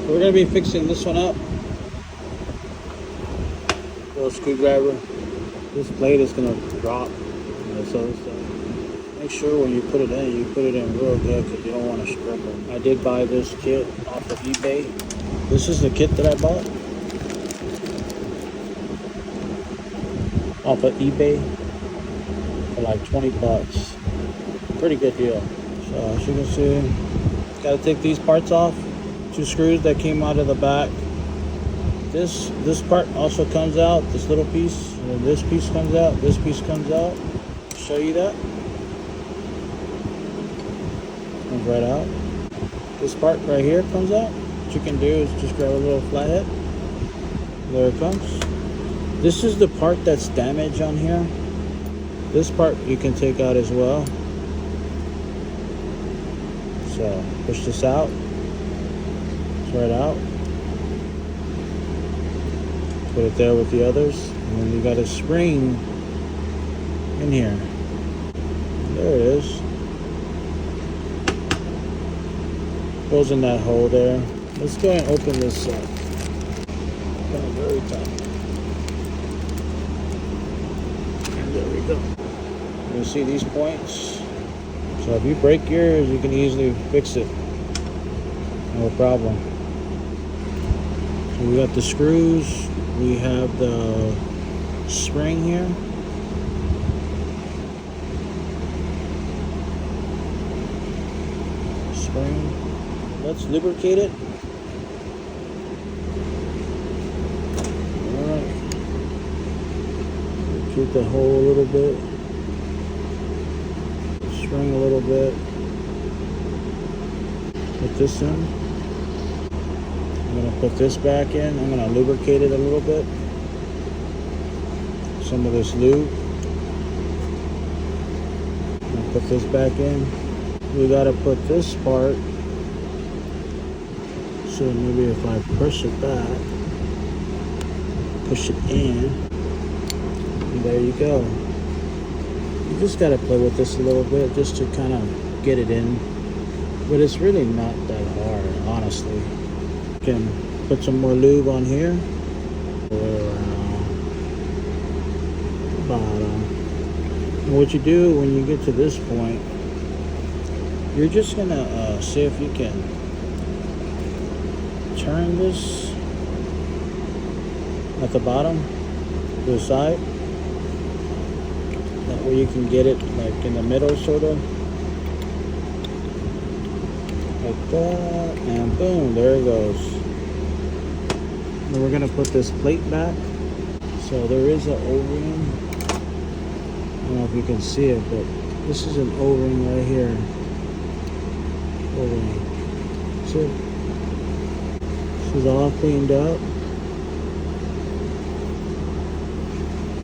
We're going to be fixing this one up. Little screwdriver. This blade is going to drop. So make sure when you put it in real good, because you don't want to scribble. I did buy this kit off of eBay. This is the kit that I bought off of eBay for like 20 bucks. Pretty good deal. So as you can see, got to take these parts off. 2 screws that came out of the back. This part also comes out, this little piece, and then this piece comes out, this piece comes out. I'll show you that. Comes right out. This part right here comes out. What you can do is just grab a little flathead. There it comes. This is the part that's damaged on here. This part you can take out as well. So push this out. It's right out. Put it there with the others, and then you got a spring in here. There it is. Goes in that hole there. Let's go and open this up. Kind of very tight. And there we go. You see these points? So if you break yours, you can easily fix it. No problem. So we got the screws. We have the spring here. Spring. Let's lubricate it. Alright. Lubricate the hole a little bit. Spring a little bit. Put this in. I'm going to put this back in. I'm going to lubricate it a little bit. Some of this lube. I'm going to put this back in. We got to put this part. So maybe if I push it back, push it in, and there you go. You just got to play with this a little bit just to kind of get it in. But it's really not that hard, honestly. Can put some more lube on here around the bottom. And what you do when you get to this point, you're just gonna see if you can turn this at the bottom to the side. That way you can get it like in the middle, sort of like that, and boom, there it goes. And we're gonna put this plate back. So there is an O-ring. I don't know if you can see it, but this is an O-ring right here. O-ring. See it? This is all cleaned up.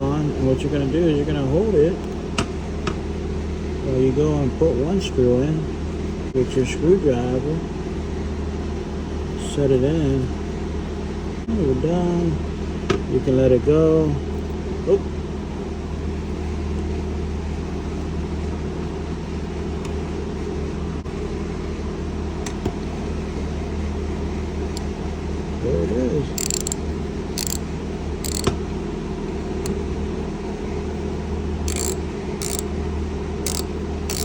And what you're gonna do is you're gonna hold it while you go and put one screw in with your screwdriver. Set it in. We're done. You can let it go. Oh. There it is.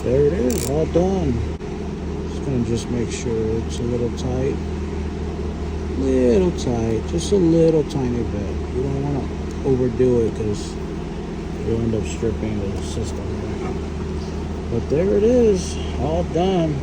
There it is, all done. Just gonna just make sure it's a little tight. Little tight, just a little tiny bit. You don't want to overdo it because you'll end up stripping the system. But there it is, all done.